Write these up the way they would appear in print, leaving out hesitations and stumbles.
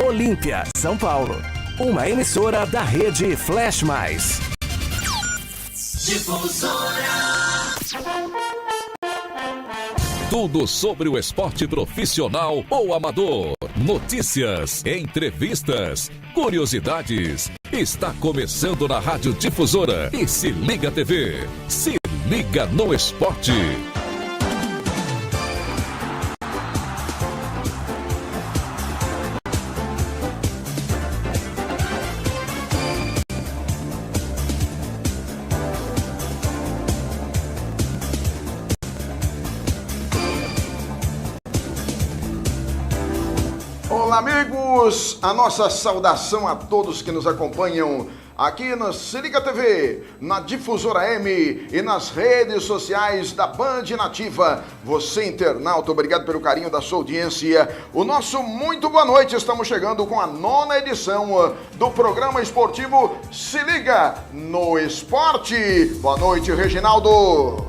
Olímpia, São Paulo. Uma emissora da rede Flash Mais. Difusora. Tudo sobre o esporte profissional ou amador. Notícias, entrevistas, curiosidades. Está começando na Rádio Difusora e Se Liga TV. Se liga no esporte. Olá, amigos! A nossa saudação a todos que nos acompanham aqui na Se Liga TV, na Difusora M e nas redes sociais da Band Nativa. Você, internauta, obrigado pelo carinho da sua audiência. O nosso muito boa noite. Estamos chegando com a 9ª edição do programa esportivo Se Liga no Esporte. Boa noite, Reginaldo.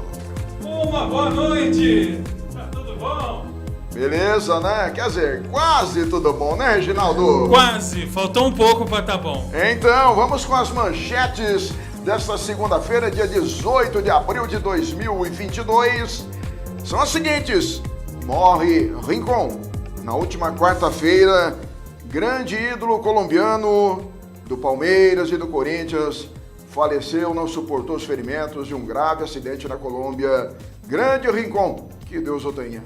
Uma boa noite. Tá tudo bom? Beleza, né? Quer dizer, quase tudo bom, né, Reginaldo? Quase, faltou um pouco para tá bom. Então, vamos com as manchetes desta segunda-feira, dia 18 de abril de 2022. São as seguintes: morre Rincon. Na última quarta-feira, grande ídolo colombiano do Palmeiras e do Corinthians faleceu, não suportou os ferimentos de um grave acidente na Colômbia. Grande Rincon, que Deus o tenha.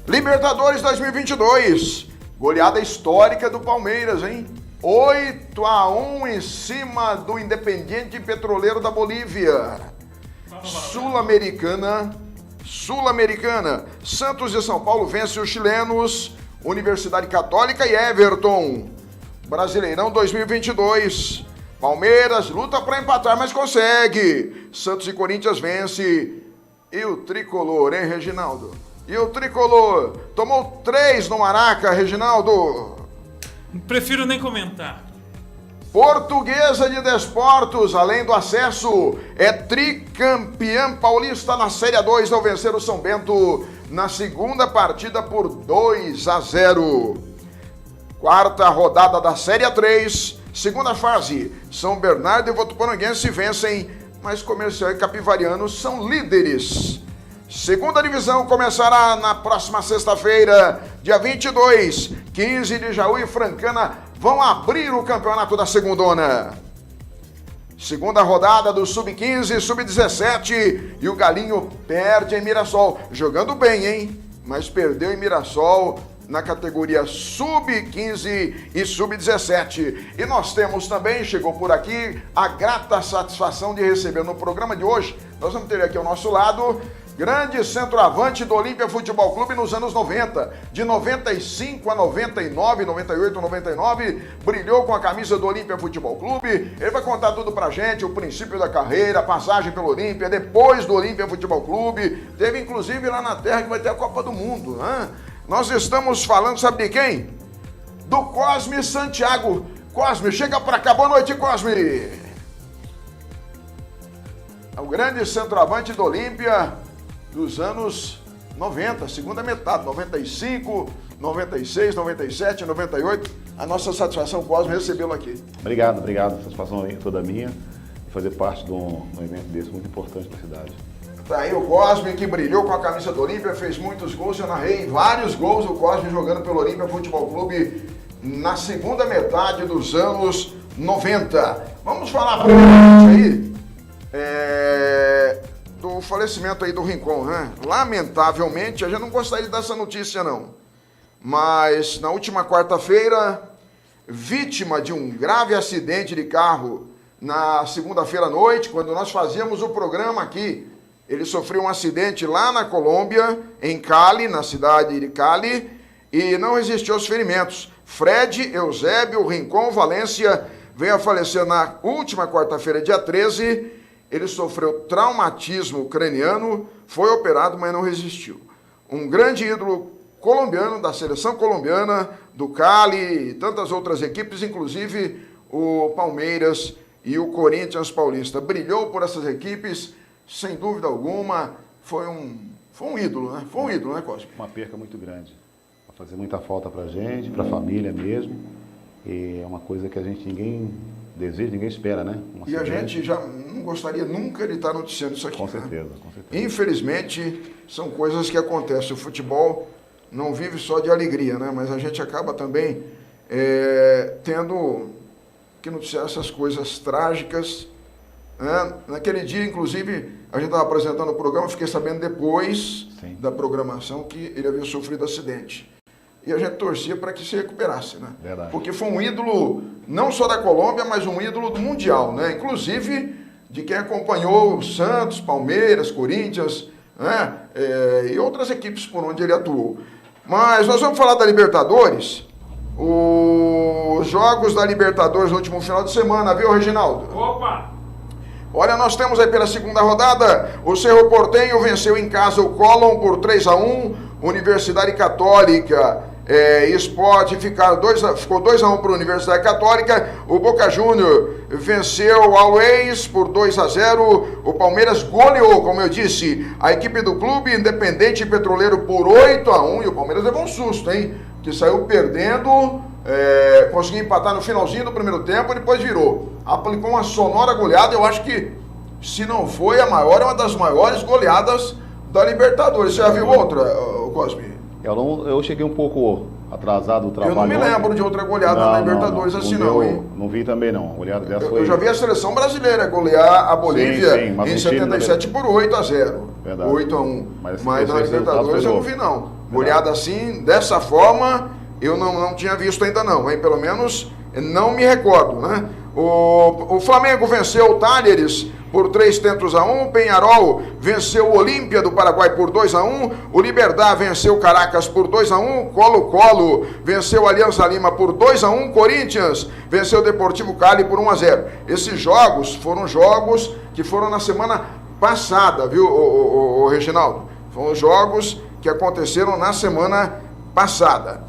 Libertadores 2022, goleada histórica do Palmeiras, hein? 8-1 em cima do Independiente Petroleiro da Bolívia. Sul-Americana, Santos e São Paulo vence os chilenos, Universidade Católica e Everton. Brasileirão 2022, Palmeiras luta para empatar, mas consegue. Santos e Corinthians vence. E o tricolor, hein, Reginaldo? E o tricolor tomou 3 no Maraca, Reginaldo. Prefiro nem comentar. Portuguesa de Desportos, além do acesso, é tricampeã paulista na Série A2 ao vencer o São Bento na segunda partida por 2-0. Quarta rodada da Série A3, segunda fase. São Bernardo e Votuporanguense vencem, mas Comercial e Capivariano são líderes. Segunda divisão começará na próxima sexta-feira, dia 22. 15 de Jaú e Francana vão abrir o campeonato da segundona. Segunda rodada do Sub-15 e Sub-17. E o Galinho perde em Mirassol. Jogando bem, hein? Mas perdeu em Mirassol na categoria Sub-15 e Sub-17. E nós temos também, chegou por aqui, a grata satisfação de receber no programa de hoje. Nós vamos ter aqui ao nosso lado grande centroavante do Olímpia Futebol Clube nos anos 90, de 95 a 99, 98, 99, brilhou com a camisa do Olímpia Futebol Clube. Ele vai contar tudo pra gente, o princípio da carreira, a passagem pelo Olímpia, depois do Olímpia Futebol Clube, teve inclusive lá na terra que vai ter a Copa do Mundo, né? Nós estamos falando, sabe de quem? Do Cosme Santiago. Cosme, chega pra cá, boa noite, Cosme. É o grande centroavante do Olímpia dos anos 90, segunda metade, 95, 96, 97, 98. A nossa satisfação, Cosme, recebê-lo aqui. Obrigado. A satisfação é toda minha de fazer parte de um evento desse muito importante para a cidade. Tá aí o Cosme, que brilhou com a camisa do Olímpia, fez muitos gols, eu narrei vários gols o Cosme jogando pelo Olímpia Futebol Clube na segunda metade dos anos 90. Vamos falar primeiramente aí do falecimento aí do Rincon, né? Lamentavelmente, a gente não gostaria dessa notícia, não. Mas na última quarta-feira, vítima de um grave acidente de carro na segunda-feira à noite, quando nós fazíamos o programa aqui, ele sofreu um acidente lá na Colômbia, em Cali, na cidade de Cali, e não resistiu aos ferimentos. Fred Eusébio Rincon Valência veio a falecer na última quarta-feira, dia 13. Ele sofreu traumatismo craniano, foi operado, mas não resistiu. Um grande ídolo colombiano, da seleção colombiana, do Cali e tantas outras equipes, inclusive o Palmeiras e o Corinthians Paulista. Brilhou por essas equipes, sem dúvida alguma, foi um ídolo, né? Foi um ídolo, né, Cosme? Uma perca muito grande. A fazer muita falta pra gente, pra família mesmo. E é uma coisa que a gente ninguém deseja, ninguém espera, né? E a gente já não gostaria nunca de estar noticiando isso aqui. Com certeza, né? com certeza. Infelizmente, são coisas que acontecem. O futebol não vive só de alegria, né? Mas a gente acaba também tendo que noticiar essas coisas trágicas. Né? Naquele dia, inclusive, a gente estava apresentando o programa, fiquei sabendo depois da programação que ele havia sofrido acidente. E a gente torcia para que se recuperasse, né? Verdade. Porque foi um ídolo, não só da Colômbia, mas um ídolo do Mundial, né? Inclusive de quem acompanhou o Santos, Palmeiras, Corinthians, né? E outras equipes por onde ele atuou. Mas nós vamos falar da Libertadores, os jogos da Libertadores no último final de semana, viu, Reginaldo? Opa! Olha, nós temos aí pela segunda rodada, o Cerro Porteño venceu em casa o Colón por 3-1, Universidade Católica Sport ficou 2-1 para a Universidade Católica, o Boca Júnior venceu o Always por 2-0, o Palmeiras goleou, como eu disse, a equipe do Clube Independente Petroleiro por 8-1, e o Palmeiras levou um susto, hein, que saiu perdendo, conseguiu empatar no finalzinho do primeiro tempo e depois virou, aplicou uma sonora goleada, eu acho que, se não foi a maior, é uma das maiores goleadas da Libertadores. Você já viu outra, Cosme? Eu cheguei um pouco atrasado do trabalho. Eu não me lembro de outra goleada na Libertadores assim não, hein? Não vi também não. A goleada dessa eu já vi a seleção brasileira golear a Bolívia em 77 por 8-0. Verdade. 8-1. Mas na Libertadores eu não vi não. Goleada assim, dessa forma, eu não tinha visto ainda não, hein? Pelo menos não me recordo, né? O Flamengo venceu o Talleres por 3-1, o Peñarol venceu o Olímpia do Paraguai por 2-1, o Liberdad venceu o Caracas por 2-1, Colo-Colo venceu o Alianza Lima por 2-1, Corinthians venceu o Deportivo Cali por 1-0. Esses jogos foram jogos que foram na semana passada, viu, o Reginaldo? Foram jogos que aconteceram na semana passada.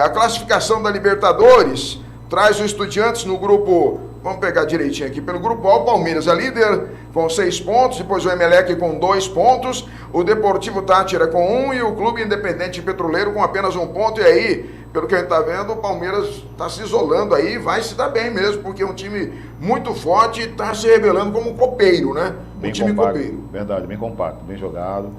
A classificação da Libertadores traz o Estudiantes no grupo, vamos pegar direitinho aqui, pelo grupo A, o Palmeiras é líder com 6 pontos, depois o Emelec com 2 pontos, o Deportivo Táchira com 1 e o Clube Independente Petroleiro com apenas 1 ponto, e aí, pelo que a gente está vendo, o Palmeiras está se isolando aí, vai se dar bem mesmo, porque é um time muito forte e está se revelando como um copeiro, né? Bem um time compacto, copeiro. Verdade, bem compacto, bem jogado.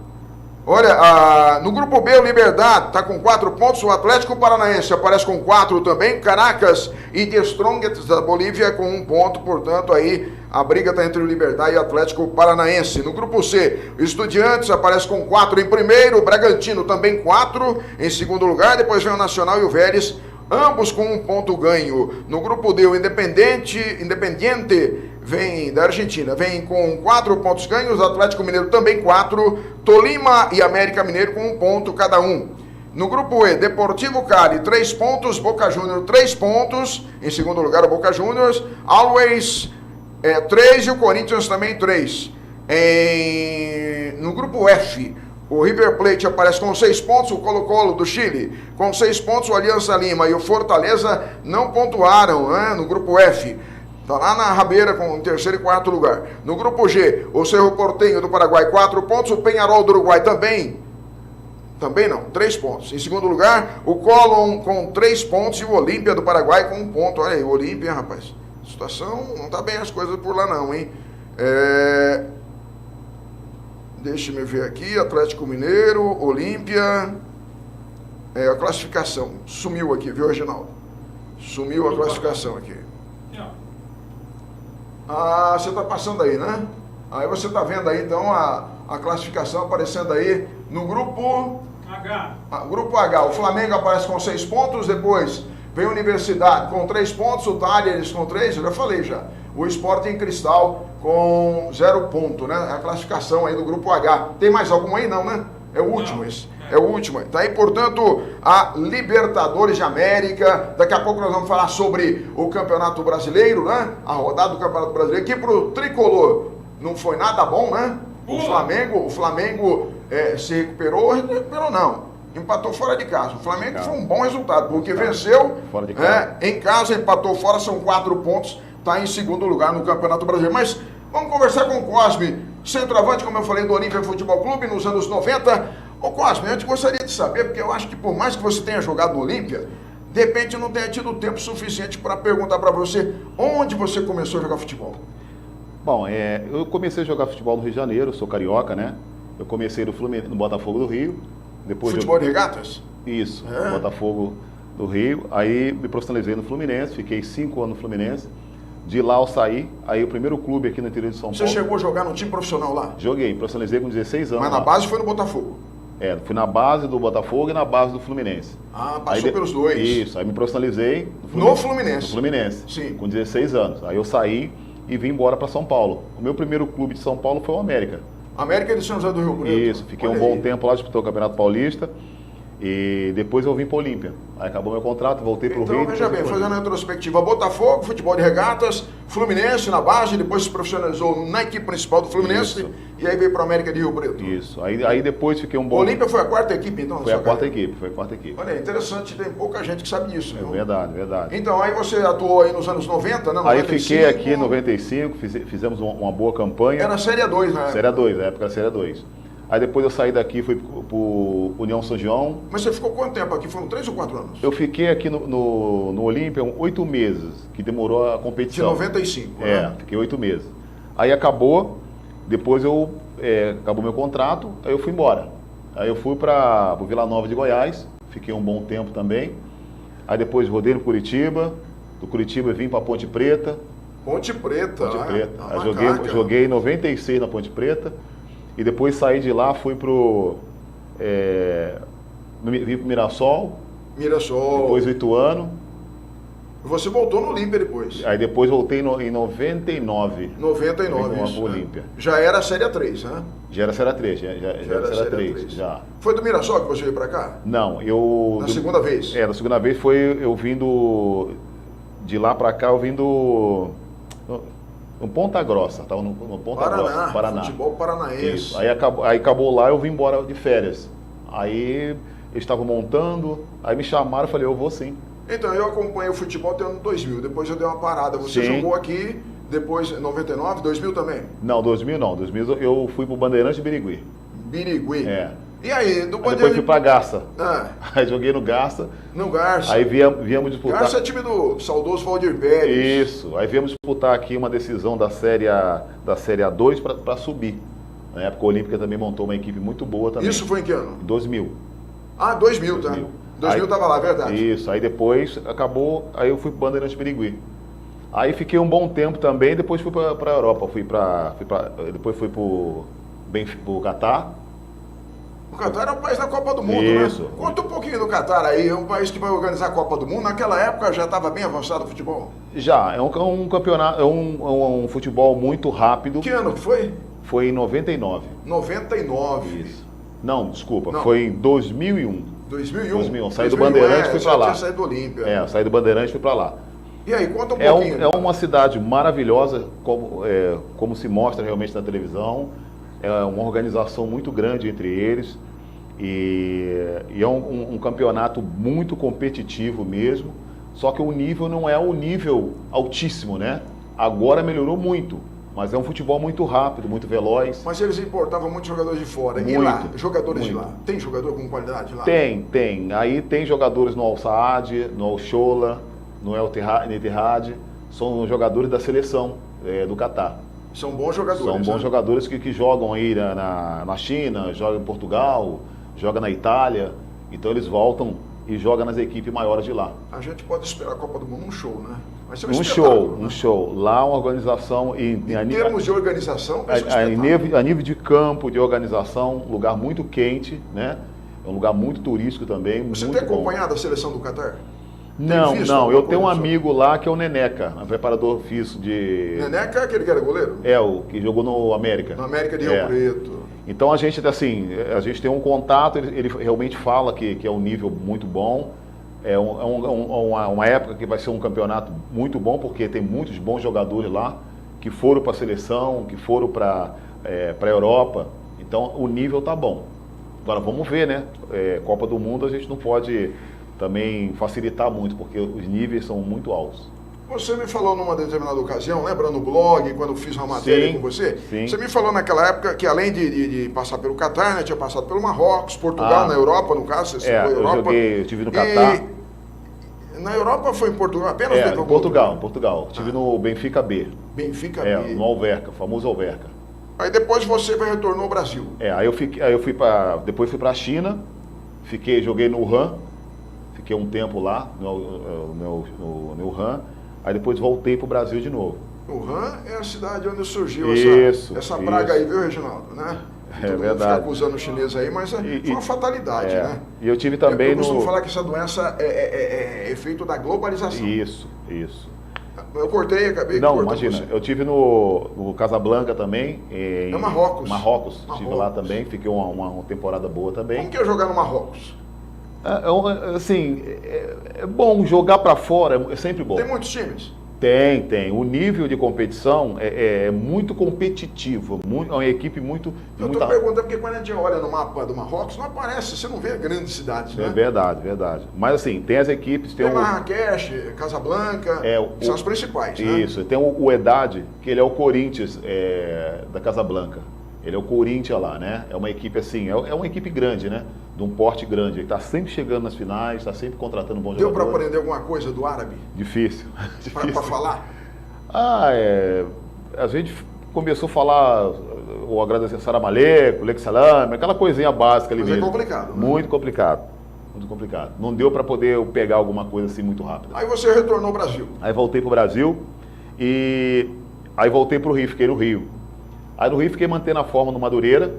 Olha, no grupo B, o Liberdad está com 4 pontos, o Atlético Paranaense aparece com 4 também, Caracas e The Strongest da Bolívia com 1 ponto, portanto aí a briga está entre o Liberdad e o Atlético Paranaense. No grupo C, o Estudiantes aparece com 4 em primeiro, o Bragantino também 4 em segundo lugar, depois vem o Nacional e o Vélez, ambos com 1 ponto ganho. No grupo D, o Independiente vem da Argentina, vem com 4 pontos ganhos, Atlético Mineiro também 4, Tolima e América Mineiro com 1 ponto cada um. No grupo E, Deportivo Cali 3 pontos, Boca Juniors 3 pontos, em segundo lugar o Boca Juniors, Always 3 e o Corinthians também 3. No grupo F, o River Plate aparece com 6 pontos, o Colo-Colo do Chile com 6 pontos, o Alianza Lima e o Fortaleza não pontuaram, né, no grupo F. Está lá na rabeira com o 3º e 4º lugar. No grupo G, o Cerro Porteño do Paraguai 4 pontos, o Peñarol do Uruguai também não, 3 pontos. Em segundo lugar, o Colón com 3 pontos e o Olímpia do Paraguai com 1 ponto. Olha aí, o Olímpia, rapaz, a situação não está bem as coisas por lá não, hein? Deixa-me ver aqui, Atlético Mineiro, Olímpia, a classificação, sumiu aqui, viu, Reginaldo? Sumiu a classificação aqui. Ah, você está passando aí, né? Aí você está vendo aí, então, a classificação aparecendo aí no grupo H. Grupo H, o Flamengo aparece com 6 pontos, depois vem a Universidade com 3 pontos, o Talleres com 3, eu já falei já. O Sporting Cristal com 0 ponto, né? A classificação aí do grupo H. Tem mais algum aí? Não, né? É o último esse. É o último. Tá aí, portanto, a Libertadores de América. Daqui a pouco nós vamos falar sobre o Campeonato Brasileiro, né? A rodada do Campeonato Brasileiro. Que pro Tricolor não foi nada bom, né? O Flamengo se recuperou não. Empatou fora de casa. O Flamengo foi um bom resultado, porque venceu em casa, empatou fora, são 4 pontos. Está em segundo lugar no Campeonato Brasileiro. Mas vamos conversar com o Cosme, centroavante, como eu falei, do Olímpia Futebol Clube, nos anos 90. Ô Cosme, eu te gostaria de saber, porque eu acho que por mais que você tenha jogado no Olímpia, de repente eu não tenha tido tempo suficiente para perguntar para você onde você começou a jogar futebol. Bom, eu comecei a jogar futebol no Rio de Janeiro, sou carioca, né? Eu comecei no Botafogo do Rio. Depois Futebol de regatas? Isso, Botafogo do Rio. Aí me profissionalizei no Fluminense, fiquei 5 anos no Fluminense. De lá eu saí, aí o primeiro clube aqui no interior de São Paulo. Você chegou a jogar num time profissional lá? Joguei, profissionalizei com 16 anos. Mas na base foi no Botafogo? Fui na base do Botafogo e na base do Fluminense. Ah, passou pelos dois. Isso, aí me profissionalizei no Fluminense. No Fluminense, sim. Com 16 anos. Aí eu saí e vim embora para São Paulo. O meu primeiro clube de São Paulo foi o América. América de São José do Rio Preto. Isso, fiquei um bom tempo lá, disputou o Campeonato Paulista. E depois eu vim para o Olímpia. Aí acabou meu contrato, voltei para o Rio. Então, veja bem, fazendo a retrospectiva, Botafogo, futebol de regatas, Fluminense na base, depois se profissionalizou na equipe principal do Fluminense. Isso. E aí veio para a América de Rio Preto. Isso, aí depois fiquei um bom... O Olímpia foi a quarta equipe, então? Foi a quarta equipe. Olha, interessante, tem pouca gente que sabe disso. É verdade. Então, aí você atuou aí nos anos 90, né? 95, aí fiquei aqui em 95, fizemos uma boa campanha. Era Série 2, né? Série 2, na época era Série 2. Aí depois eu saí daqui, fui pro União São João. Mas você ficou quanto tempo aqui? Foram 3 ou 4 anos? Eu fiquei aqui no Olímpia 8 meses, que demorou a competição. De 95, né? Fiquei 8 meses. Aí acabou, depois acabou meu contrato, aí eu fui embora. Aí eu fui para o Vila Nova de Goiás, fiquei um bom tempo também. Aí depois rodei no Curitiba, do Curitiba vim para Ponte Preta. Ponte Preta. Aí joguei 96 na Ponte Preta. E depois saí de lá, fui vim pro Mirassol. Depois o Ituano. Você voltou no Olímpia depois. Aí depois voltei em 99. 99, isso. Olímpia. Já era a Série 3, né? Já era Série 3, já era Série 3. Já. Foi do Mirassol que você veio pra cá? Não, segunda vez? Na segunda vez foi eu vindo... De lá pra cá, eu vindo... No Ponta Grossa, estava no Ponta Grossa, Paraná. Futebol paranaense. Isso. Aí acabou lá, eu vim embora de férias. Aí eles estavam montando, aí me chamaram, eu falei, eu vou sim. Então, eu acompanhei o futebol até o ano 2000, depois eu dei uma parada. Você jogou aqui, depois 99, 2000 também? Não, 2000 não. 2000 eu fui pro Bandeirante de Birigui. Birigui? E aí, do Bandeirante... Depois fui pra Garça. Aí joguei no Garça. No Garça. Aí viemos disputar... Garça é time do saudoso Valdir Pérez. Isso. Aí viemos disputar aqui uma decisão da Série A2 para subir. Na época, a Olímpica também montou uma equipe muito boa também. Isso foi em que ano? 2000. Ah, 2000, tá? 2000 estava lá, verdade. Isso. Aí depois acabou... Aí eu fui pro Bandeirante de Birigui. Aí fiquei um bom tempo também, depois fui para a Europa. Depois fui pro Catar. O Catar é um país da Copa do Mundo, Isso. né? Conta um pouquinho do Catar aí, é um país que vai organizar a Copa do Mundo. Naquela época já estava bem avançado o futebol? Já, é um campeonato, é um futebol muito rápido. Que ano que foi? Foi em 99. 99? Isso. Não, desculpa, foi em 2001. 2001? Saí do Bandeirante e fui para lá. Tinha saído do Olímpia. Saí do Bandeirante e fui para lá. E aí, conta um pouquinho. É uma cidade maravilhosa, como se mostra realmente na televisão. É uma organização muito grande entre eles e é um campeonato muito competitivo mesmo, só que o nível não é um nível altíssimo, né? Agora melhorou muito, mas é um futebol muito rápido, muito veloz. Mas eles importavam muitos jogadores de fora. E lá, jogadores de lá? Tem jogador com qualidade lá? Tem. Aí tem jogadores no Al Saad, no Al Shola, no El Ittihad, são jogadores da seleção do Catar. São bons jogadores. São bons jogadores que jogam aí na China, jogam em Portugal, jogam na Itália. Então eles voltam e jogam nas equipes maiores de lá. A gente pode esperar a Copa do Mundo um show, né? Vai ser um show. Lá uma organização... Em termos de organização, vai ser a nível de campo, de organização, lugar muito quente, né? É um lugar muito turístico também. Você muito tem acompanhado a seleção do Catar? Não, eu tenho um amigo lá que é o Neneca, um preparador físico de... Neneca é aquele que era goleiro? O que jogou no América. No América de Rio Preto. Então a gente tem um contato, ele realmente fala que é um nível muito bom. É uma época que vai ser um campeonato muito bom, porque tem muitos bons jogadores lá, que foram para a seleção, que foram para a Europa. Então o nível tá bom. Agora vamos ver, né? Copa do Mundo a gente não pode... também facilitar muito, porque os níveis são muito altos. Você me falou numa determinada ocasião, lembra no blog, quando eu fiz uma matéria com você? Sim. Você me falou naquela época que além de passar pelo Catar, né, tinha passado pelo Marrocos, Portugal, na Europa, no caso, você citou a Europa. Eu estive no Catar. Na Europa foi em Portugal? Apenas Em Portugal. Estive no Benfica B. Benfica B. No Alverca, famoso Alverca. Aí depois você retornou ao Brasil. Depois fui para a China, joguei no Wuhan, fiquei um tempo lá no Wuhan, aí depois voltei para o Brasil de novo. Wuhan é a cidade onde surgiu essa praga aí, viu, Reginaldo? Né? É verdade. Fica acusando o chinês aí, mas foi uma fatalidade, né? E eu tive também eu costumo falar que essa doença é efeito da globalização. Isso. Eu cortei, acabei de Não, cortar imagina, você. eu tive no Casablanca também. Marrocos. Estive lá também, fiquei uma temporada boa também. Como que é jogar no Marrocos? É bom, jogar para fora é sempre bom. Tem muitos times? Tem. O nível de competição é muito competitivo. É uma equipe muito... Eu estou perguntando porque quando a gente olha no mapa do Marrocos, não aparece, você não vê grandes cidades, né? É verdade. Mas assim, tem as equipes... Tem Marrakech, Casablanca, são as principais, né? Isso, tem o Edad, que ele é o Corinthians da Casablanca. Ele é o Corinthians lá, né? É uma equipe assim, é uma equipe grande, né? De um porte grande. Ele está sempre chegando nas finais, está sempre contratando um bom jogador. Deu para aprender alguma coisa do árabe? Difícil. Para falar? A gente começou a falar o agradecer Salam Aleikum, Leque Salam, aquela coisinha básica ali mesmo. Mas é complicado, né? Muito complicado. Não deu para poder pegar alguma coisa assim muito rápida. Aí você retornou ao Brasil? Aí voltei para o Brasil e aí voltei para o Rio, fiquei no Rio. Aí no Rio fiquei mantendo a forma no Madureira,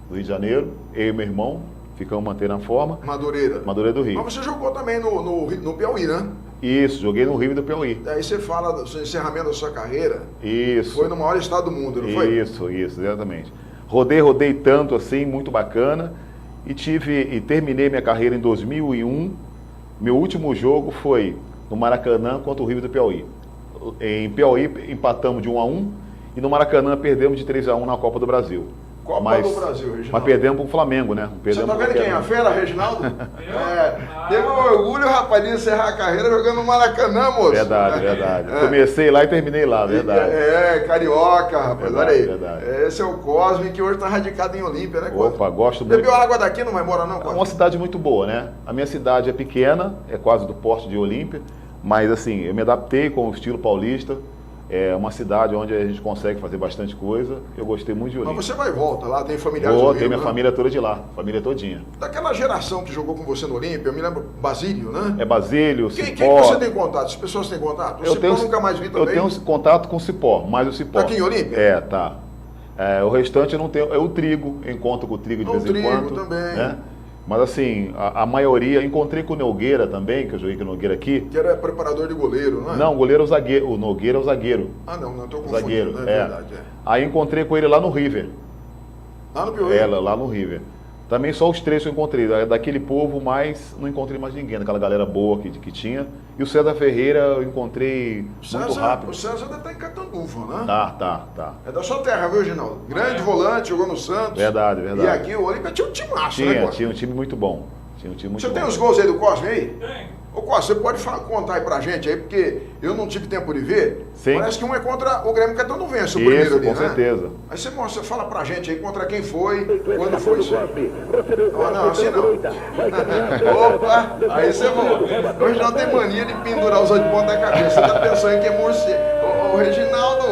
do Rio de Janeiro, eu e meu irmão ficamos mantendo a forma. Madureira do Rio. Mas você jogou também no Piauí, né? Isso, joguei no Rio do Piauí. Aí você fala do seu encerramento da sua carreira. Isso. Foi no maior estado do mundo, não foi? Isso, exatamente. Rodei tanto assim, muito bacana. E terminei minha carreira em 2001. Meu último jogo foi no Maracanã contra o Rio do Piauí. Em Piauí empatamos de 1-1 e no Maracanã perdemos de 3-1 na Copa do Brasil. Copa do Brasil, Reginaldo. Mas perdemos para o Flamengo, né? Você tá vendo quem é a fera, Reginaldo? Teve um orgulho, rapaz, de encerrar a carreira jogando no Maracanã, moço. Verdade. Comecei lá e terminei lá, verdade. Carioca, rapaz, olha aí. Verdade. Esse é o Cosme, que hoje está radicado em Olímpia, né, Cosme? Opa, gosto muito. Bebeu água daqui, não vai embora não, Cosme? É uma cidade muito boa, né? A minha cidade é pequena, é quase do porte de Olímpia, mas assim, eu me adaptei com o estilo paulista. É uma cidade onde a gente consegue fazer bastante coisa. Eu gostei muito de Olímpia. Mas você vai e volta lá, tem familiares do Rio, tem minha né? família toda de lá, família todinha. Daquela geração que jogou com você no Olímpia, eu me lembro, Basílio, né? É Basílio, Quem Cipó. que você tem contato? As pessoas têm contato? O Cipó nunca mais vi também. Eu tenho contato com o Cipó, mas o Cipó... Tá aqui em Olímpia? Tá. O restante eu não tenho... É o Trigo, eu encontro com o Trigo de vez em quando. O Trigo também. Né? Mas assim, a maioria... Encontrei com o Nogueira também, que eu joguei com o Nogueira aqui. Que era preparador de goleiro, não é? Não, o goleiro é o zagueiro. O Nogueira é o zagueiro. Não estou confundindo. Zagueiro, é verdade. Aí encontrei com ele lá no River. Lá no Piauí? Lá no River. Também só os três que eu encontrei. Daquele povo, mas não encontrei mais ninguém, daquela galera boa que tinha. E o César Ferreira eu encontrei muito rápido. O César deve estar em Catanduva, né? Tá. É da sua terra, viu, Reginaldo? Grande volante, jogou no Santos. Verdade. E aqui o Olímpia tinha um timaço, né, Cosme? Tinha um time muito bom. Você tem os gols aí do Cosme aí? Tem. Ô Cosme, você pode contar aí pra gente aí, porque eu não tive tempo de ver. Sim. Parece que um é contra o Grêmio Catanduvense, o primeiro ali, com certeza. Aí você fala pra gente aí contra quem foi, quando foi isso. Não, assim não. Opa, aí você volta. O Reginaldo tem mania de pendurar os olhos de ponta da cabeça. Você tá pensando em que é morcego. Ô Reginaldo,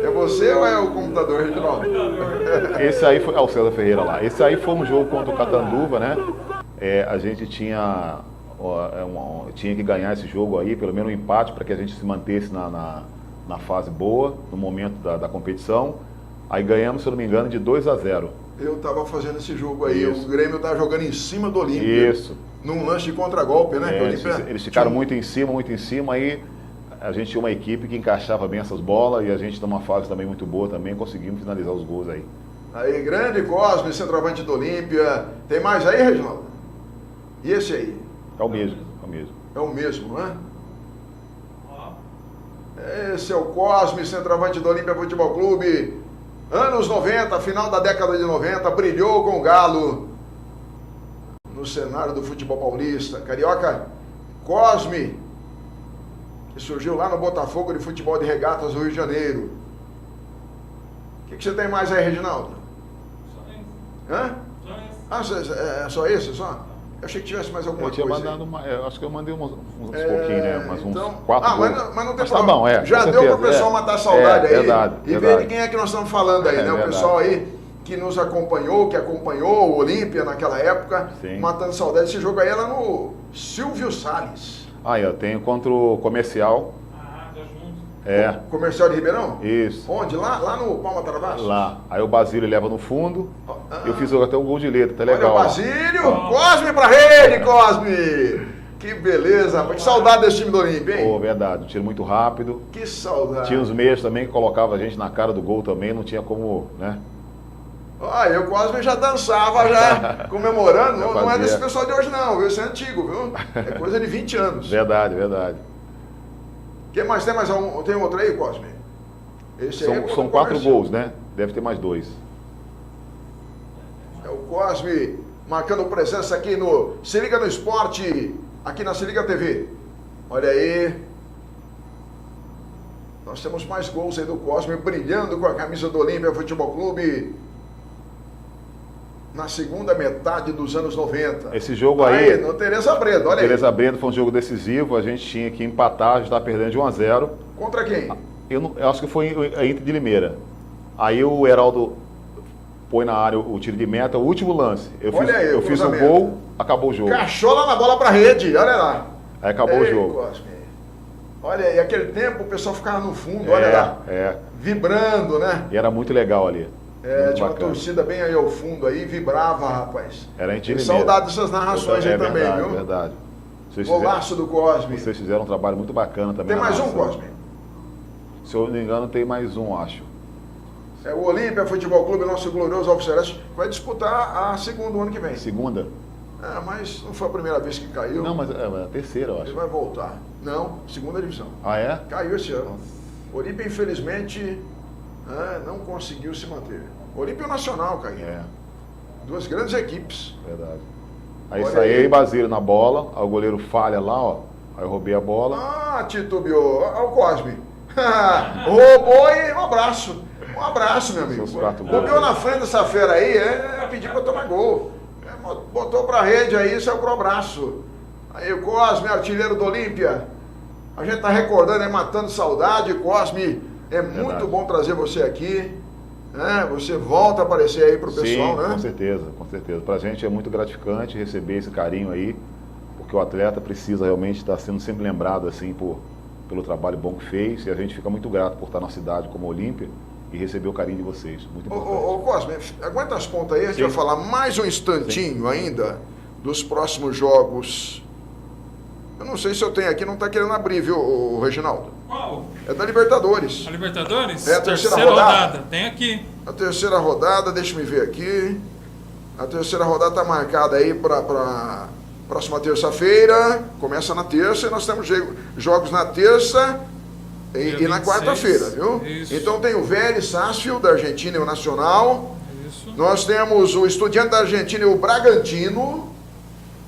é você ou é o computador, Reginaldo? Esse aí foi o César Ferreira lá. Esse aí foi um jogo contra o Catanduva, né? A gente tinha que ganhar esse jogo aí, pelo menos um empate, para que a gente se mantesse na fase boa, no momento da competição. Aí ganhamos, se eu não me engano, de 2-0. Eu estava fazendo esse jogo aí, Isso. o Grêmio estava jogando em cima do Olímpia. Isso. Num lance de contragolpe, né? Eles ficaram muito em cima, aí a gente tinha uma equipe que encaixava bem essas bolas e a gente numa fase também muito boa também, conseguimos finalizar os gols aí. Aí, grande Cosme, centroavante do Olímpia. Tem mais aí, Reginaldo? E esse aí? É o mesmo. É o mesmo, né? Esse é o Cosme, centroavante do Olímpia Futebol Clube. Anos 90, final da década de 90, brilhou com o Galo no cenário do futebol paulista. Carioca, Cosme, que surgiu lá no Botafogo de Futebol de Regatas do Rio de Janeiro. O que você tem mais aí, Reginaldo? Só isso. Hã? Só isso. É só esse, só? Eu achei que tivesse mais alguma Eu tinha coisa. mandado acho que eu mandei uns pouquinhos, né? Mas uns Então, 4 gols. mas não tem Mas tá problema. bom, Já com deu certeza, pro pessoal matar a saudade aí. Verdade, e ver verdade. de quem é que nós estamos falando aí, né? O Verdade. pessoal aí que nos acompanhou, que acompanhou o Olímpia naquela época, Sim. matando saudade. Esse jogo aí era no Silvio Salles. Aí, eu tenho contra o Comercial. Ah, tá junto. É, Comercial de Ribeirão? isso. Onde? Lá no Palma Travassos? Lá. Aí o Basílio leva no fundo. Ah. Eu fiz até o gol de letra, tá Olha legal. o ó. Basílio! Cosme pra rede, Cosme! Que beleza, rapaz. Que saudade desse time do Olímpia, hein? Pô, verdade, um tiro muito rápido. Que saudade. Tinha os meias também que colocava a gente na cara do gol também, não tinha como, né? Olha, o Cosme já dançava, já comemorando. Já Não é fazia. desse pessoal de hoje, não, viu? Isso é antigo, viu? É coisa de 20 anos. Verdade, verdade. Quem mais? Tem mais um? Tem outro aí, Cosme? Esse aí é São 4 comercial. gols, né? Deve ter mais 2. É o Cosme marcando presença aqui no Se Liga no Esporte, aqui na Se Liga TV. Olha aí. Nós temos mais gols aí do Cosme brilhando com a camisa do Olímpia Futebol Clube na segunda metade dos anos 90. Esse jogo aí, no Tereza Breda, olha aí. Tereza Breda foi um jogo decisivo, a gente tinha que empatar, a gente estava perdendo de 1-0. Contra quem? Eu acho que foi a Inter de Limeira. Aí o Heraldo põe na área o tiro de meta, o último lance. Eu fiz o cruzamento. gol, acabou o jogo. Cachola na bola pra rede, olha lá. Aí acabou o Ei, jogo. Cosme. Olha aí, aquele tempo o pessoal ficava no fundo, olha lá. Vibrando, né? E era muito legal ali. Muito Tinha uma bacana. torcida bem aí ao fundo aí, vibrava, rapaz. Era em Tem Limeira. saudade dessas narrações aí também, verdade, viu? verdade. Vocês Golaço do Cosme. fizeram um trabalho muito bacana também. Tem na mais um, narração. Cosme? Se eu não me engano, tem mais um, acho. É o Olímpia Futebol Clube, nosso glorioso Alves Celeste, vai disputar a segunda ano que vem. Segunda? Mas não foi a primeira vez que caiu. Não, mas é a terceira, eu Ele acho. vai voltar. Não, segunda divisão. Ah, é? Caiu esse ano. O Olímpia, infelizmente, não conseguiu se manter. Olímpia e o Nacional caiu. É, Duas grandes equipes. verdade. Aí Olha saí aí. e Basílio na bola, aí o goleiro falha lá, ó. Aí eu roubei a bola. Titubeou. Olha o Cosme. Roubou e um abraço. Um abraço, meu amigo. Seus 4 gols. Roubou na frente dessa fera aí, pedir pra tomar gol. Botou pra rede aí, saiu pro abraço. Aí o Cosme, artilheiro do Olímpia. A gente tá recordando, matando saudade. Cosme, é muito Verdade. bom trazer você aqui. Você volta a aparecer aí pro pessoal, Sim, né? com certeza, com certeza. Pra gente é muito gratificante receber esse carinho aí, porque o atleta precisa realmente estar sendo sempre lembrado assim pelo trabalho bom que fez, e a gente fica muito grato por estar na cidade como Olímpia e receber o carinho de vocês. Muito importante. Ô Cosme, aguenta as pontas aí, a gente Sim. vai falar mais um instantinho ainda dos próximos jogos. Eu não sei se eu tenho aqui, não tá querendo abrir, viu, o Reginaldo? Qual? É da Libertadores. A Libertadores? É a terceira rodada. Tem aqui. A terceira rodada, deixa eu ver aqui. A terceira rodada está marcada aí para próxima terça-feira. Começa na terça e nós temos jogos na terça e na 26, quarta-feira, viu? isso. Então tem o Vélez Sarsfield da Argentina e o Nacional. Isso. Nós temos o Estudiante da Argentina e o Bragantino.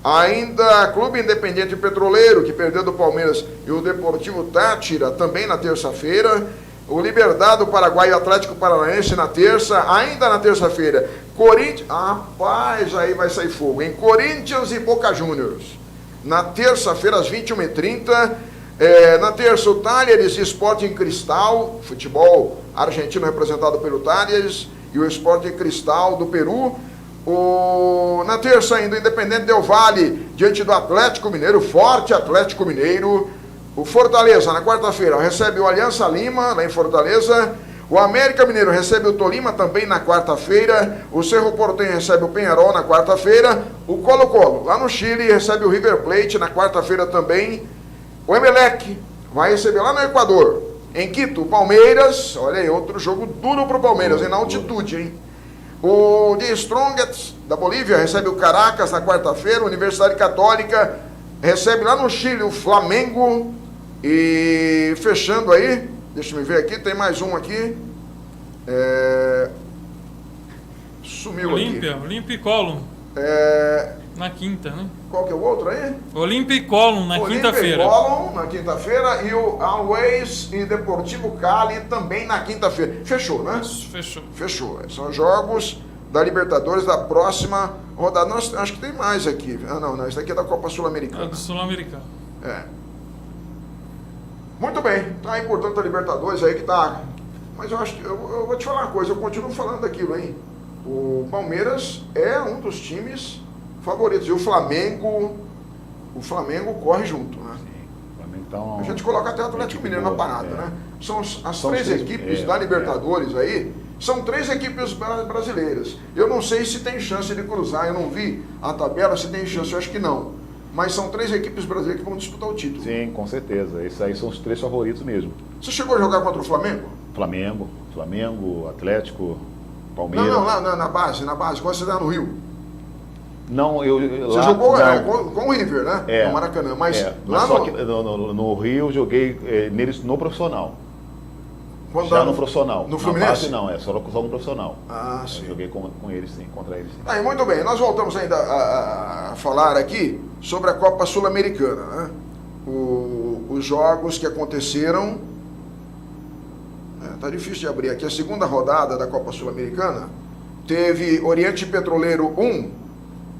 Ainda Clube Independente Petroleiro, que perdeu do Palmeiras, e o Deportivo Táchira, também na terça-feira. O Liberdade do Paraguai e o Atlético Paranaense na terça, ainda na terça-feira. Corinthians, rapaz, aí vai sair fogo, hein? Corinthians e Boca Juniors. Na terça-feira, às 21h30. Na terça, o Talheres e Sporting Cristal, futebol argentino representado pelo Talheres, e o Sporting Cristal do Peru. Na terça ainda, o Independente Del Valle, diante do Atlético Mineiro, forte Atlético Mineiro. O Fortaleza, na quarta-feira, recebe o Aliança Lima, lá em Fortaleza. O América Mineiro recebe o Tolima, também na quarta-feira. O Cerro Porteño recebe o Peñarol, na quarta-feira. O Colo-Colo, lá no Chile, recebe o River Plate, na quarta-feira também. O Emelec vai receber lá no Equador. Em Quito, o Palmeiras. Olha aí, outro jogo duro pro Palmeiras, na altitude, hein? O The Strongest da Bolívia recebe o Caracas na quarta-feira. A Universidade Católica recebe lá no Chile o Flamengo. E fechando aí, deixa eu ver aqui, tem mais um aqui. Sumiu Olímpia, aqui. Olímpia e Colón. Na quinta, né? Qual que é o outro aí? Olímpia e Colón na quinta-feira. Colón na quinta-feira e o Always e Deportivo Cali também na quinta-feira. Fechou, né? Fechou. Fechou. São jogos da Libertadores da próxima rodada. Nós, acho que tem mais aqui. Ah, não, isso aqui é da Copa Sul-Americana. É do Sul-Americano. Muito bem. Tá importante a Libertadores aí que tá. Mas eu acho que eu vou te falar uma coisa, eu continuo falando daquilo, hein? O Palmeiras é um dos times favoritos. E o Flamengo corre junto, né? Então, a gente coloca até o Atlético Mineiro na parada, né? São as três equipes da Libertadores aí, são 3 equipes brasileiras. Eu não sei se tem chance de cruzar, eu não vi a tabela, se tem chance, eu acho que não. Mas são 3 equipes brasileiras que vão disputar o título. Sim, com certeza. Esses aí são os 3 favoritos mesmo. Você chegou a jogar contra o Flamengo? Flamengo, Atlético, Palmeiras. Não, lá na base, quando você está no Rio. Não, você jogou com o River, né? No Maracanã. Mas lá só que no Rio eu joguei neles no profissional. No profissional. No Fluminense? Na base não, só no profissional. Ah, sim. Eu joguei com eles sim, contra eles sim. Aí, muito bem, nós voltamos ainda a falar aqui sobre a Copa Sul-Americana, né? Os jogos que aconteceram. Tá difícil de abrir aqui. A segunda rodada da Copa Sul-Americana teve Oriente Petroleiro 1,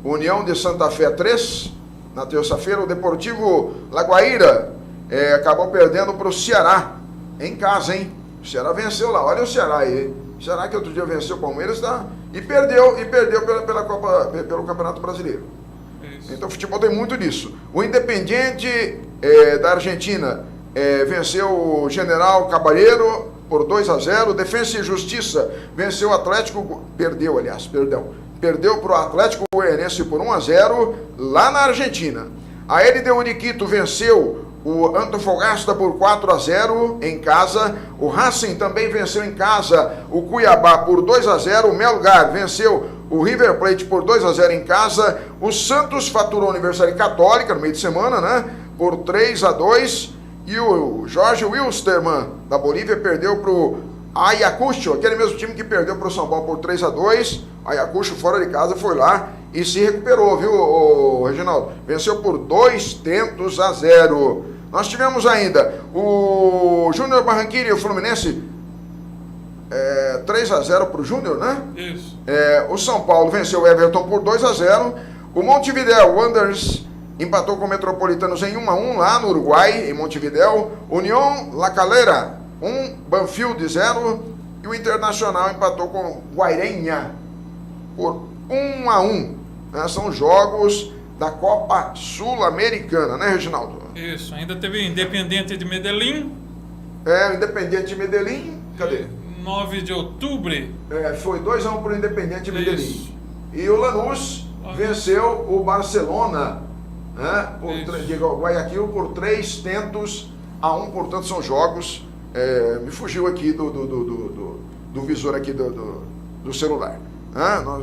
União de Santa Fé 3. Na terça-feira, o Deportivo Laguaira acabou perdendo para o Ceará, em casa, hein? O Ceará venceu lá, olha o Ceará aí. O Ceará que outro dia venceu o Palmeiras, tá? E perdeu pela Copa, pelo Campeonato Brasileiro. Isso. Então o futebol tem muito disso. O Independiente da Argentina venceu o General Caballero por 2-0. Defensa e Justiça venceu o Atlético, perdeu para o Atlético Goianiense por 1-0 lá na Argentina. A LDU de Quito venceu o Antofagasta por 4-0 em casa. O Racing também venceu em casa o Cuiabá por 2-0. O Melgar venceu o River Plate por 2-0 em casa. O Santos faturou a Universidade Católica no meio de semana, né? Por 3-2. E o Jorge Wilstermann da Bolívia perdeu para o Ayacucho, aquele mesmo time que perdeu para o São Paulo por 3-2. Ayacucho fora de casa foi lá e se recuperou, viu, Reginaldo? Venceu por 2-0. Nós tivemos ainda o Júnior Barranquilla e o Fluminense 3-0 para o Júnior, né? Isso. O São Paulo venceu o Everton por 2-0. O Montevideo Wanderers empatou com o Metropolitanos em 1-1 lá no Uruguai, em Montevideo. União La Calera 1, Banfield 0. E o Internacional empatou com o Guairenha por 1-1. São jogos da Copa Sul-Americana, né, Reginaldo? Isso, ainda teve Independiente de Medellín. O Independiente de Medellín, cadê? 9 de outubro. Foi 2-1 para o Independiente de Medellín. E o Lanús venceu o Barcelona, né, de Guayaquil por 3-1, portanto são jogos. Me fugiu aqui do visor aqui do celular.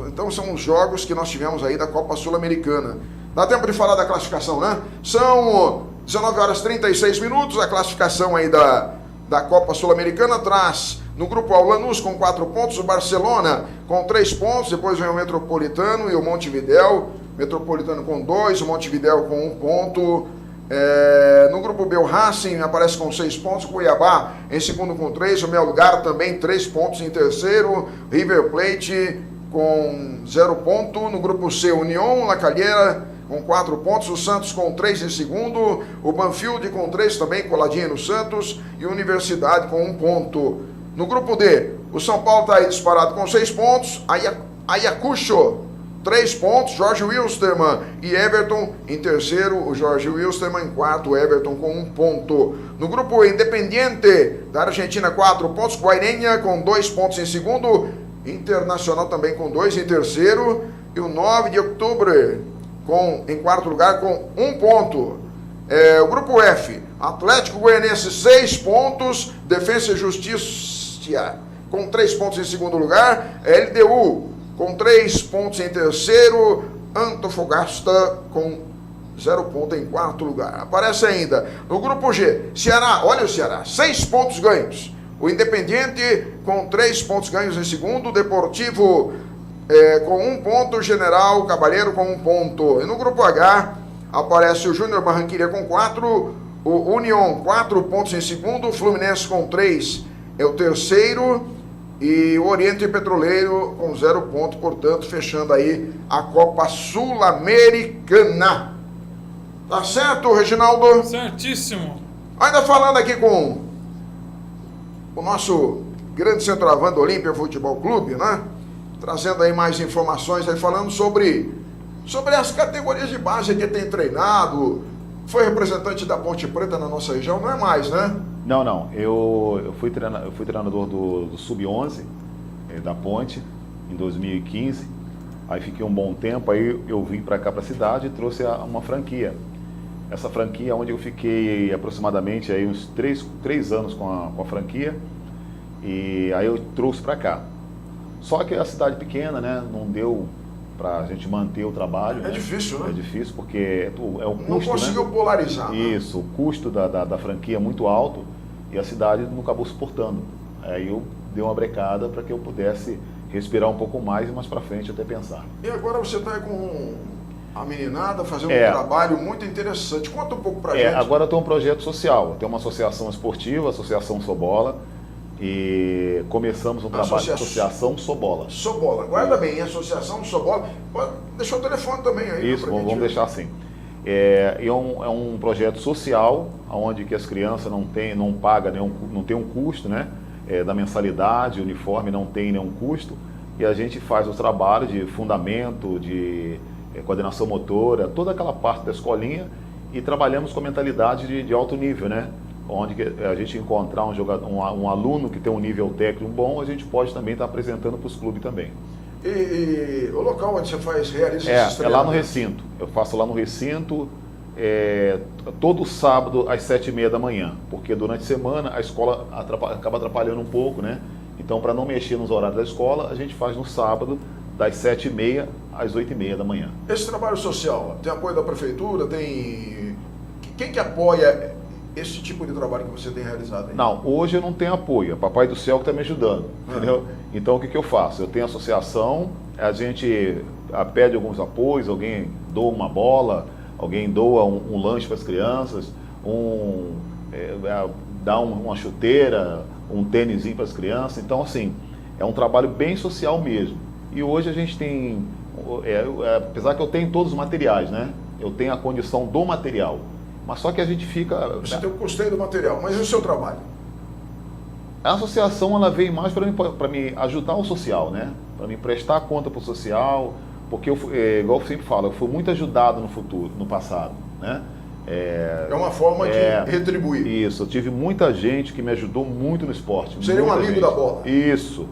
Então são os jogos que nós tivemos aí da Copa Sul-Americana. Dá tempo de falar da classificação, né? São 19h36, a classificação aí da Copa Sul-Americana traz no grupo A o Lanús com 4 pontos, o Barcelona com 3 pontos, depois vem o Metropolitano e o Montevideo, Metropolitano com 2, o Montevideo com 1 ponto. No grupo B o Racing aparece com 6 pontos, Cuiabá em segundo com 3, o Melgar também 3 pontos em terceiro, River Plate com 0 ponto. No grupo C, União La Calera com 4 pontos, o Santos com 3 em segundo, o Banfield com 3 também, coladinho no Santos, e Universidade com 1 ponto. No grupo D, o São Paulo está aí disparado com 6 pontos, Ayacucho 3 pontos, Jorge Wilstermann e Everton em terceiro, o Jorge Wilstermann em quarto, o Everton com 1 ponto. No grupo Independiente da Argentina, 4 pontos, Guairenha com 2 pontos em segundo, Internacional também com 2 em terceiro, e o 9 de outubro em quarto lugar com 1 ponto. O grupo F, Atlético Goianiense 6 pontos, Defensa e Justiça com 3 pontos em segundo lugar, LDU com 3 pontos em terceiro, Antofagasta com 0 ponto em quarto lugar. Aparece ainda no grupo G, Ceará, olha o Ceará, 6 pontos ganhos. O Independiente com 3 pontos ganhos em segundo, Deportivo com 1 ponto, General Cabalheiro com 1 ponto. E no grupo H aparece o Júnior Barranquilla com 4, o União 4 pontos em segundo, o Fluminense com 3 é o terceiro e o Oriente Petroleiro com 0 ponto, portanto, fechando aí a Copa Sul-Americana. Tá certo, Reginaldo? Certíssimo. Ainda falando aqui com o nosso grande centroavante do Olímpia Futebol Clube, né? Trazendo aí mais informações, aí falando sobre as categorias de base que tem treinado. Foi representante da Ponte Preta na nossa região, não é mais, né? Não. Eu fui treinador do Sub-11 da Ponte em 2015. Aí fiquei um bom tempo, aí eu vim para cá, para a cidade, e trouxe uma franquia. Essa franquia, onde eu fiquei aproximadamente aí uns 3 anos com a franquia, e aí eu trouxe para cá. Só que a cidade pequena, né, não deu para a gente manter o trabalho. É, né? Difícil, né? É difícil porque é o custo, não conseguiu, né? Polarizar. Isso, né? O custo da franquia é muito alto e a cidade não acabou suportando. Aí eu dei uma brecada para que eu pudesse respirar um pouco mais e mais para frente até pensar. E agora você está com a meninada fazendo um trabalho muito interessante. Conta um pouco para gente. Agora eu tenho um projeto social. Eu tenho uma associação esportiva, Associação Sobola. E começamos um trabalho de Associação Sobola. Sobola, guarda bem, Associação Sobola. Deixa o telefone também aí. Isso, vamos deixar assim. É um projeto social, onde que as crianças não tem um custo, né? Da mensalidade, uniforme não tem nenhum custo. E a gente faz os trabalhos de fundamento, de coordenação motora, toda aquela parte da escolinha, e trabalhamos com a mentalidade de alto nível, né? Onde a gente encontrar um aluno que tem um nível técnico bom, a gente pode também estar apresentando para os clubes também. E o local onde você realiza esses treinamentos? É lá no recinto. Eu faço lá no recinto todo sábado às 7h30 da manhã, porque durante a semana a escola acaba atrapalhando um pouco, né? Então, para não mexer nos horários da escola, a gente faz no sábado das 7h30 às 8h30 da manhã. Esse trabalho social tem apoio da prefeitura? Quem que apoia esse tipo de trabalho que você tem realizado aí? Não, hoje eu não tenho apoio, é Papai do Céu que está me ajudando, entendeu? Então o que eu faço? Eu tenho associação, a gente pede alguns apoios, alguém doa uma bola, alguém doa um lanche para as crianças, dá uma chuteira, um tênisinho para as crianças. Então assim, é um trabalho bem social mesmo. E hoje a gente tem, apesar que eu tenho todos os materiais, né? Eu tenho a condição do material. Mas só que a gente fica... Você tem o custeio do material, mas e o seu trabalho? A associação, ela veio mais para me ajudar o social, né? Para me prestar conta para o social, porque, igual eu sempre falo, eu fui muito ajudado no passado, né? É uma forma de retribuir. Isso, eu tive muita gente que me ajudou muito no esporte. Seria um amigo da bola. Isso.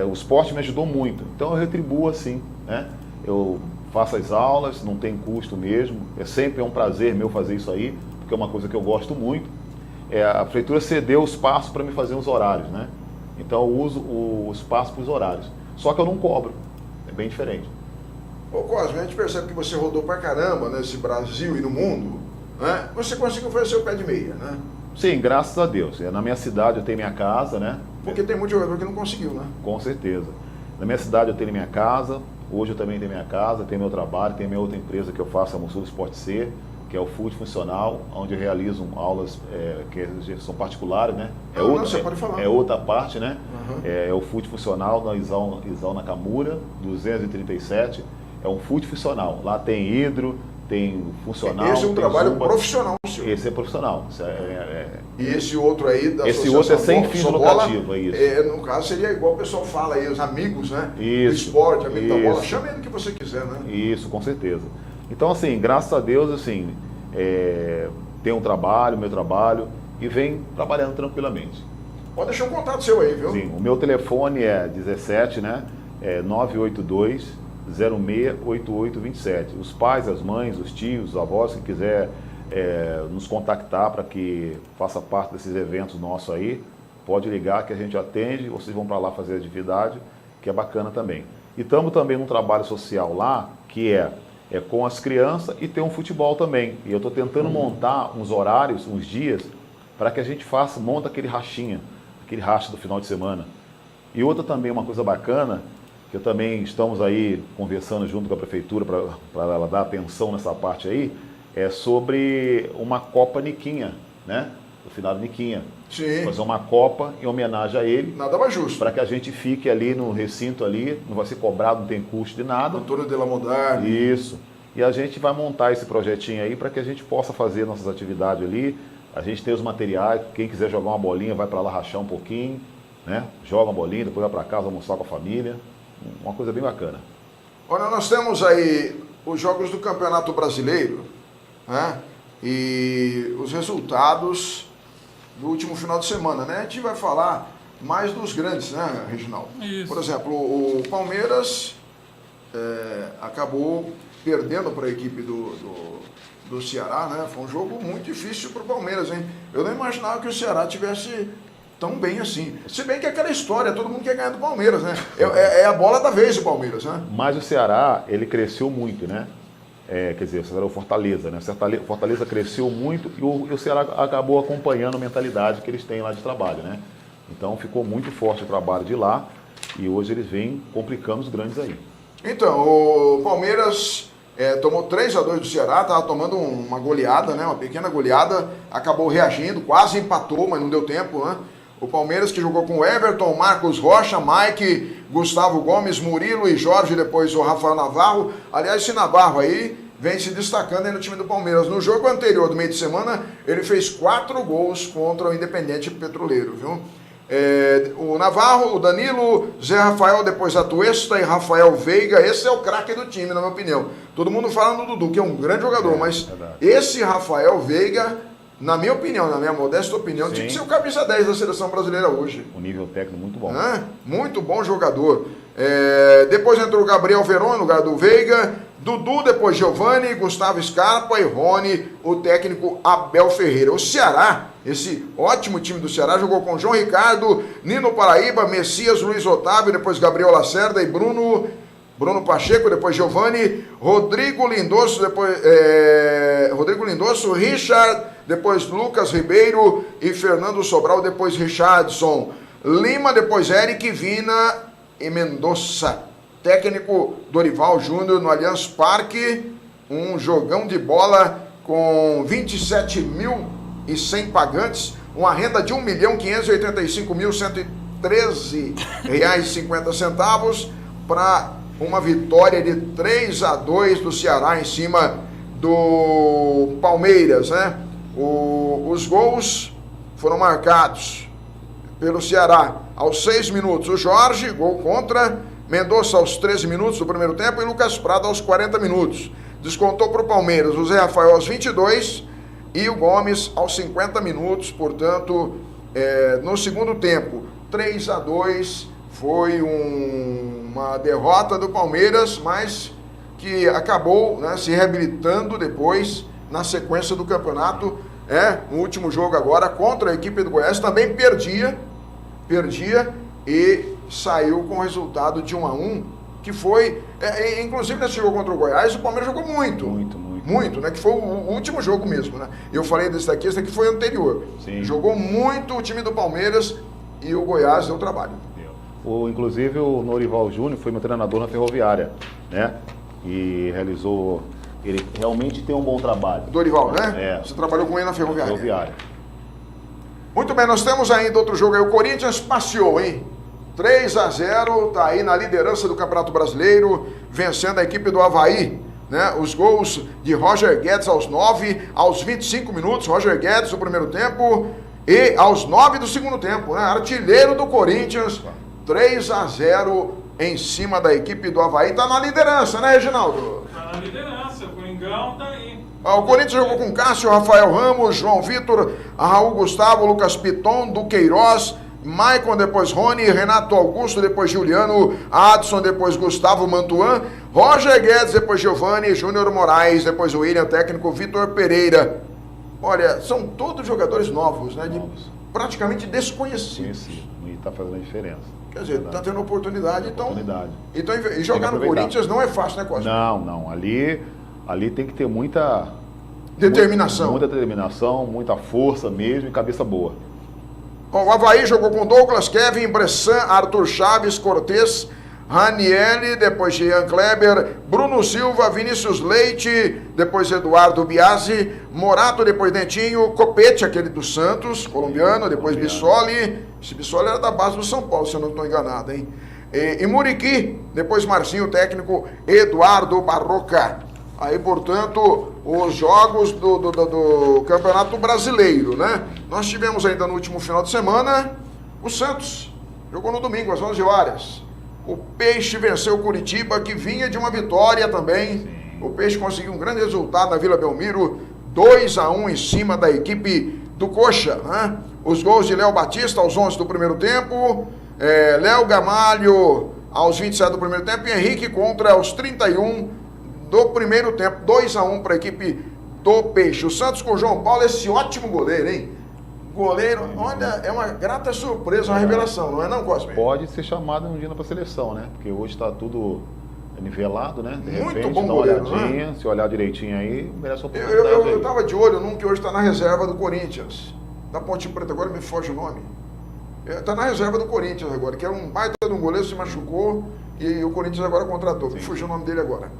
O esporte me ajudou muito, então eu retribuo assim, né? Eu faço as aulas, não tem custo mesmo, sempre um prazer meu fazer isso aí, porque é uma coisa que eu gosto muito. A prefeitura cedeu o espaço para me fazer os horários, né? Então eu uso o espaço para os horários, só que eu não cobro, é bem diferente. Ô Cosme, a gente percebe que você rodou pra caramba nesse Brasil e no mundo, né? Você conseguiu fazer seu pé de meia, né? Sim, graças a Deus. Na minha cidade eu tenho minha casa, né? Porque tem muito jogador que não conseguiu, né? Com certeza. Na minha cidade eu tenho minha casa. Hoje eu também tenho minha casa, tenho meu trabalho, tenho minha outra empresa que eu faço, a Monsul Esporte C, que é o Food Funcional, onde eu realizo aulas que são particulares, né? Você pode falar. É outra parte, né? Uhum. É o Food Funcional na Isal Nakamura, 237. É um Food Funcional. Lá tem hidro, tem funcional. Esse é um trabalho zumba. Profissional, senhor. Esse é profissional. E esse outro aí da Esse outro é sem fins lucrativos, é isso. No caso seria igual o pessoal fala aí, os amigos, né? Isso. Do esporte, amigo da bola, chame ele que você quiser, né? Isso, com certeza. Então, assim, graças a Deus, assim, tenho um trabalho, meu trabalho, e venho trabalhando tranquilamente. Pode deixar um contato seu aí, viu? Sim, o meu telefone é 17, né? 982-068827. Os pais, as mães, os tios, os avós, que quiser nos contactar para que faça parte desses eventos nossos aí, pode ligar que a gente atende, vocês vão para lá fazer atividade, que é bacana também. E estamos também num trabalho social lá, que é com as crianças e tem um futebol também. E eu estou tentando montar uns horários, uns dias, para que a gente monta aquele racha do final de semana. E outra também, uma coisa bacana, que também estamos aí conversando junto com a prefeitura para ela dar atenção nessa parte aí, é sobre uma Copa Niquinha, né? O finado Niquinha. Sim. Fazer uma Copa em homenagem a ele. Nada mais justo. Para que a gente fique ali no recinto ali, não vai ser cobrado, não tem custo de nada. Antônio de la Moderne. Isso. E a gente vai montar esse projetinho aí para que a gente possa fazer nossas atividades ali. A gente tem os materiais, quem quiser jogar uma bolinha vai para lá rachar um pouquinho, né? Joga uma bolinha, depois vai para casa almoçar com a família. Uma coisa bem bacana. Olha, nós temos aí os jogos do Campeonato Brasileiro, né? E os resultados do último final de semana, né? A gente vai falar mais dos grandes, né, Reginaldo? Isso. Por exemplo, o Palmeiras acabou perdendo para a equipe do Ceará, né? Foi um jogo muito difícil para o Palmeiras, hein? Eu não imaginava que o Ceará tivesse tão bem assim. Se bem que é aquela história, todo mundo quer ganhar do Palmeiras, né? É a bola da vez o Palmeiras, né? Mas o Ceará, ele cresceu muito, né? Quer dizer, o Fortaleza, né? O Fortaleza cresceu muito e o Ceará acabou acompanhando a mentalidade que eles têm lá de trabalho, né? Então ficou muito forte o trabalho de lá e hoje eles vêm complicando os grandes aí. Então, o Palmeiras tomou 3-2 do Ceará, estava tomando uma goleada, né? Uma pequena goleada, acabou reagindo, quase empatou, mas não deu tempo, né? O Palmeiras que jogou com Everton, Marcos Rocha, Mike, Gustavo Gomes, Murilo e Jorge, depois o Rafael Navarro. Aliás, esse Navarro aí vem se destacando aí no time do Palmeiras. No jogo anterior do meio de semana, ele fez 4 gols contra o Independente Petroleiro, viu? O Navarro, o Danilo, Zé Rafael, depois Atuesta e Rafael Veiga. Esse é o craque do time, na minha opinião. Todo mundo fala no Dudu, que é um grande jogador, mas verdade. Esse Rafael Veiga, na minha opinião, na minha modesta opinião, Sim. tinha que ser o camisa 10 da seleção brasileira hoje. Um nível técnico muito bom. Muito bom jogador. Depois entrou o Gabriel Veron no lugar do Veiga, Dudu, depois Giovani, Gustavo Scarpa e Rony, o técnico Abel Ferreira. O Ceará, esse ótimo time do Ceará, jogou com João Ricardo, Nino Paraíba, Messias, Luiz Otávio, depois Gabriel Lacerda e Bruno Pacheco, depois Giovani, Rodrigo Lindoso, Richard, depois Lucas Ribeiro e Fernando Sobral, depois Richardson, Lima, depois Eric Vina e Mendonça. Técnico Dorival Júnior no Allianz Parque, um jogão de bola com 27.100 pagantes, uma renda de R$ 1.585.113,50 para uma vitória de 3-2 do Ceará em cima do Palmeiras, né? Os gols foram marcados pelo Ceará aos 6 minutos. O Jorge, gol contra, Mendonça aos 13 minutos do primeiro tempo e Lucas Prado aos 40 minutos. Descontou para o Palmeiras o Zé Rafael aos 22 e o Gomes aos 50 minutos. Portanto, no segundo tempo, 3-2, foi uma derrota do Palmeiras, mas que acabou, né, se reabilitando depois na sequência do campeonato. No último jogo agora contra a equipe do Goiás, também perdia e saiu com o resultado de 1-1, que foi, inclusive nesse jogo contra o Goiás, o Palmeiras jogou muito, né, que foi o último jogo mesmo, né? Eu falei desse daqui, esse daqui foi anterior. Sim. Jogou muito o time do Palmeiras e o Goiás deu trabalho. Inclusive o Norival Júnior foi meu treinador na Ferroviária, né? E realizou... Ele realmente tem um bom trabalho. Dorival, né? Você trabalhou com ele na Ferroviária. Ferroviária. Muito bem, nós temos ainda outro jogo aí. O Corinthians passeou, hein? 3-0, tá aí na liderança do Campeonato Brasileiro, vencendo a equipe do Avaí, né? Os gols de Roger Guedes aos 9, aos 25 minutos, Roger Guedes no primeiro tempo e aos 9 do segundo tempo, né? Artilheiro do Corinthians, 3-0 em cima da equipe do Avaí. Tá na liderança, né, Reginaldo? Tá na liderança, o Coringão tá aí. O Corinthians jogou com Cássio, Rafael Ramos, João Vitor, Raul Gustavo, Lucas Piton, Duqueiroz, Maicon, depois Rony, Renato Augusto, depois Juliano, Adson, depois Gustavo Mantuan, Roger Guedes, depois Giovani, Júnior Moraes, depois o William, técnico Vitor Pereira. Olha, são todos jogadores novos, né? Praticamente desconhecidos. Sim. E está fazendo a diferença. Quer dizer, está tendo oportunidade, então... E jogar no aproveitar. Corinthians não é fácil, né, Cosme? Não. Ali tem que ter muita... Determinação. Muita determinação, muita força mesmo e cabeça boa. O Avaí jogou com Douglas, Kevin, Bressan, Arthur Chaves, Cortez, Ranieri, depois Jean Kleber, Bruno Silva, Vinícius Leite, depois Eduardo Biasi, Morato, depois Dentinho, Copete, aquele do Santos, colombiano, depois Bissoli. Esse Bissoli era da base do São Paulo, se eu não estou enganado, hein? E Muriqui, depois Marcinho, técnico Eduardo Barroca. Aí, portanto, os jogos do Campeonato Brasileiro, né? Nós tivemos ainda no último final de semana o Santos, jogou no domingo, às 11 horas. O Peixe venceu o Curitiba, que vinha de uma vitória também. Sim. O Peixe conseguiu um grande resultado na Vila Belmiro, 2-1 em cima da equipe do Coxa, né? Os gols de Léo Batista aos 11 do primeiro tempo, Léo Gamalho aos 27 do primeiro tempo e Henrique Contra aos 31 do primeiro tempo, 2-1 para a equipe do Peixe. O Santos com o João Paulo, esse ótimo goleiro, hein? Goleiro, olha, é uma grata surpresa, uma revelação, não é não, Cosme? Pode ser chamado um dia para a seleção, né? Porque hoje está tudo nivelado, né? De Muito repente, bom dá uma goleiro, olhadinha, né? Se olhar direitinho aí, merece uma oportunidade. Eu estava de olho num que hoje está na reserva do Corinthians, da Ponte Preta, agora me foge o nome. Está na reserva do Corinthians agora, que é um baita de um goleiro, se machucou e o Corinthians agora contratou. Me fugiu o nome dele agora.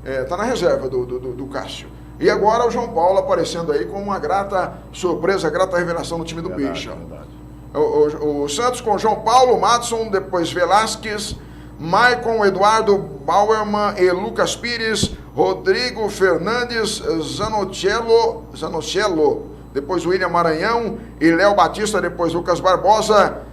Está na reserva do Cássio. E agora o João Paulo aparecendo aí com uma grata surpresa, grata revelação no time do Peixe. O Santos com João Paulo, Madson, depois Velasquez, Maicon, Eduardo Bauerman e Lucas Pires, Rodrigo Fernandes, Zanochello, depois William Maranhão e Léo Batista, depois Lucas Barbosa,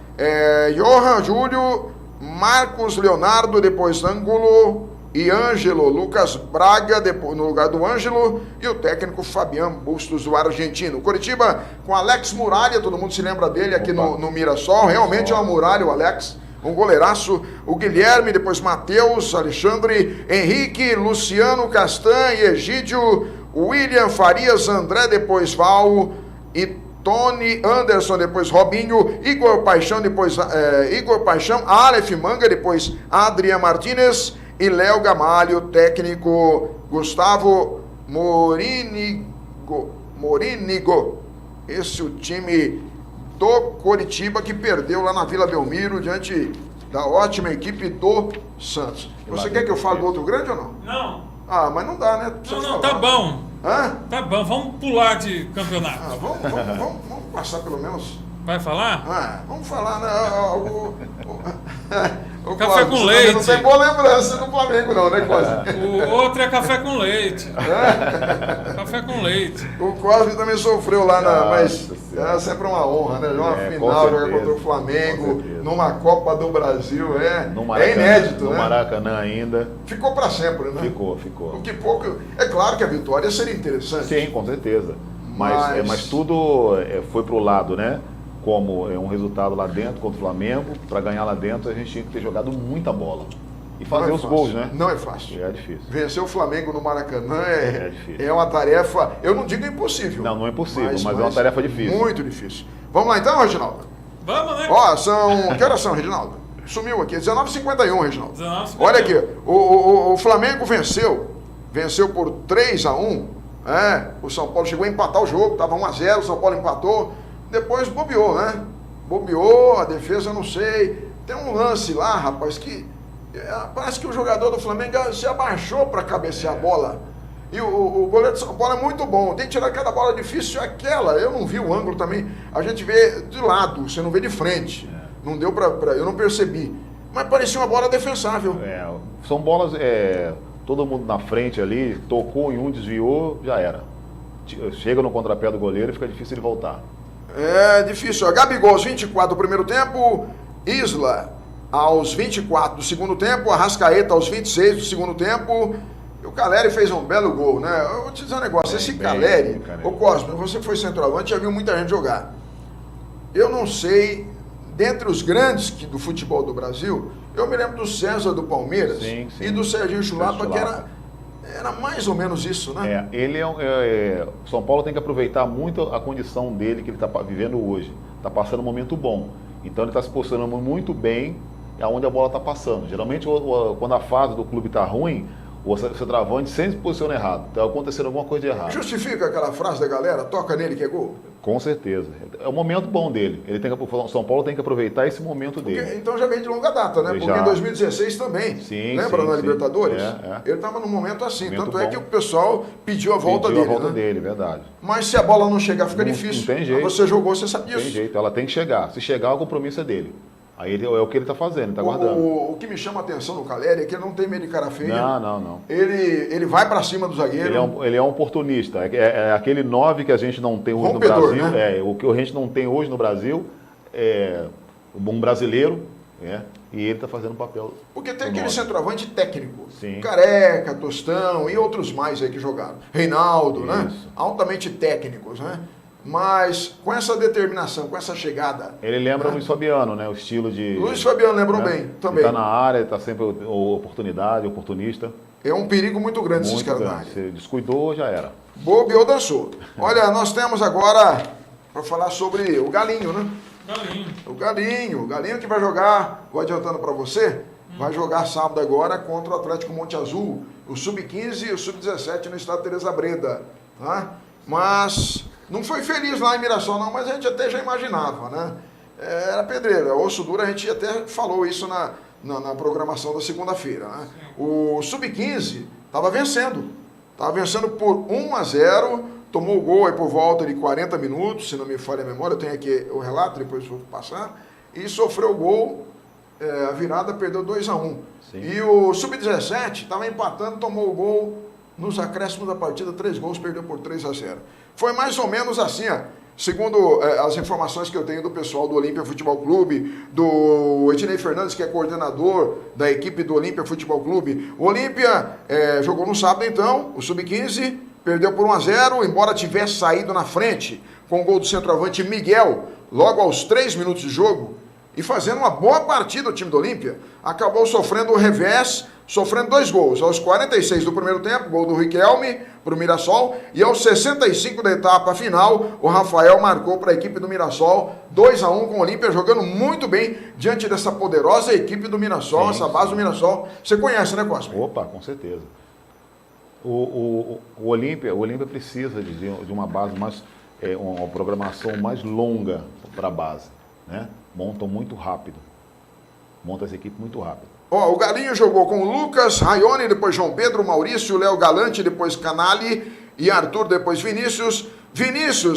Johan Júlio, Marcos Leonardo, depois Ângulo e Ângelo, Lucas Braga depois, no lugar do Ângelo, e o técnico Fabián Bustos, do argentino. Curitiba com Alex Muralha, todo mundo se lembra dele aqui no Mirassol, realmente é uma muralha o Alex, um goleiraço. O Guilherme, depois Matheus, Alexandre, Henrique, Luciano Castanho, Egídio, William Farias, André, depois Val e Tony Anderson, depois Robinho, Igor Paixão, depois Igor Paixão, Aleph Manga, depois Adrian Martínez e Léo Gamalho, técnico Gustavo Morinigo. Esse é o time do Coritiba que perdeu lá na Vila Belmiro diante da ótima equipe do Santos. Você quer que eu fale do outro grande ou não? Não. Ah, mas não dá, né? Não, tá bom. Hã? Tá bom, vamos pular de campeonato. Vamos passar pelo menos. Vai falar? Vamos falar, né? O café com leite. Não tem boa lembrança do Flamengo, não, né, Cosme? O outro é café com leite. Café com leite. O Cosme também sofreu lá, mas é sempre uma honra, né? Uma final, jogar contra o Flamengo, numa Copa do Brasil, é inédito, né? No Maracanã ainda. Ficou para sempre, né? Ficou. O que pouco. É claro que a vitória seria interessante. Sim, com certeza. Mas tudo foi pro lado, né? Como um resultado lá dentro contra o Flamengo, para ganhar lá dentro a gente tinha que ter jogado muita bola. E fazer os gols, né? Não é fácil. É difícil. Vencer o Flamengo no Maracanã difícil. É uma tarefa, eu não digo impossível. Não é impossível, mas é uma tarefa difícil. Muito difícil. Vamos lá então, Reginaldo? Vamos, né? Que horas são, Reginaldo? Sumiu aqui, 19h51, Reginaldo. 19h51. Olha aqui, o Flamengo venceu por 3-1. O São Paulo chegou a empatar o jogo, estava 1-0, o São Paulo empatou. Depois bobeou, né? Bobeou, a defesa eu não sei. Tem um lance lá, rapaz, que parece que o jogador do Flamengo se abaixou para cabecear a bola. E o goleiro de São Paulo é muito bom. Tem que tirar cada bola difícil, é aquela. Eu não vi o ângulo também. A gente vê de lado, você não vê de frente. Não deu eu não percebi. Mas parecia uma bola defensável. São bolas, todo mundo na frente ali, tocou em um, desviou, já era. Chega no contrapé do goleiro e fica difícil de voltar. É difícil. Gabigol aos 24 do primeiro tempo, Isla aos 24 do segundo tempo, Arrascaeta aos 26 do segundo tempo. E o Caleri fez um belo gol, né? Eu vou te dizer um negócio, esse Caleri, ô Cosme, você foi centroavante, já viu muita gente jogar. Eu não sei, dentre os grandes do futebol do Brasil, eu me lembro do César do Palmeiras e do Serginho Chulapa, que era mais ou menos isso, né? Ele o São Paulo tem que aproveitar muito a condição dele que ele está vivendo hoje. Está passando um momento bom. Então ele está se posicionando muito bem aonde a bola está passando. Geralmente, quando a fase do clube está ruim, o centroavante sempre se posiciona errado. Está acontecendo alguma coisa de errado. Justifica aquela frase da galera, toca nele que é gol? Com certeza. É o momento bom dele. O São Paulo tem que aproveitar esse momento dele. Então já vem de longa data, né? Porque em 2016 também, lembra na Libertadores? Ele estava num momento assim, tanto é que o pessoal pediu a volta dele. Pediu a volta dele, verdade. Mas se a bola não chegar, fica difícil. Não tem jeito. Você jogou, você sabe disso. Não tem jeito, ela tem que chegar. Se chegar, o compromisso é dele. Aí é o que ele está fazendo, ele está guardando. O que me chama a atenção no Caleri é que ele não tem medo de cara feia. Não. Ele vai para cima do zagueiro. Ele é um oportunista. É aquele 9 que a gente não tem hoje rompedor, no Brasil. né? O que a gente não tem hoje no Brasil é um brasileiro, e ele está fazendo o papel. Porque tem aquele centroavante técnico. Sim. Careca, Tostão e outros mais aí que jogaram. Reinaldo, né? Altamente técnicos, né? Mas com essa determinação, com essa chegada... Ele lembra o Luiz Fabiano, né? O estilo de... Luiz Fabiano lembrou bem, também. Ele está na área, está sempre oportunista. É um perigo muito grande esses caras na área. Se descuidou, já era. Bobeou, dançou. Olha, nós temos agora para falar sobre o Galinho, né? O Galinho que vai jogar, vou adiantando para você, vai jogar sábado agora contra o Atlético Monte Azul, o Sub-15 e o Sub-17 no estado de Teresa Breda, tá? Mas... não foi feliz lá em Mirassol, não, mas a gente até já imaginava, né? Era pedreira, osso duro, a gente até falou isso na programação da segunda-feira, né? O Sub-15 estava vencendo por 1-0, tomou o gol aí por volta de 40 minutos, se não me falha a memória, eu tenho aqui o relato, depois vou passar, e sofreu o gol, a virada perdeu 2-1. E o Sub-17 estava empatando, tomou o gol nos acréscimos da partida, 3 gols, perdeu por 3-0. Foi mais ou menos assim, segundo as informações que eu tenho do pessoal do Olímpia Futebol Clube, do Ednei Fernandes, que é coordenador da equipe do Olímpia Futebol Clube. O Olímpia jogou no sábado, então, o Sub-15, perdeu por 1-0, embora tivesse saído na frente com o gol do centroavante Miguel, logo aos 3 minutos de jogo, e fazendo uma boa partida o time do Olímpia, acabou sofrendo o revés, sofrendo 2 gols. Aos 46 do primeiro tempo, gol do Riquelme para o Mirassol, e aos 65 da etapa final, o Rafael marcou para a equipe do Mirassol, 2-1 com o Olímpia, jogando muito bem diante dessa poderosa equipe do Mirassol, essa base do Mirassol. Você conhece, né, Cosme? Opa, com certeza. O Olímpia precisa de uma base mais, uma programação mais longa para a base, né? Montam muito rápido. Monta essa equipe muito rápido. O Galinho jogou com o Lucas, Raione, depois João Pedro, Maurício, Léo Galante, depois Canali e Arthur, depois Vinícius,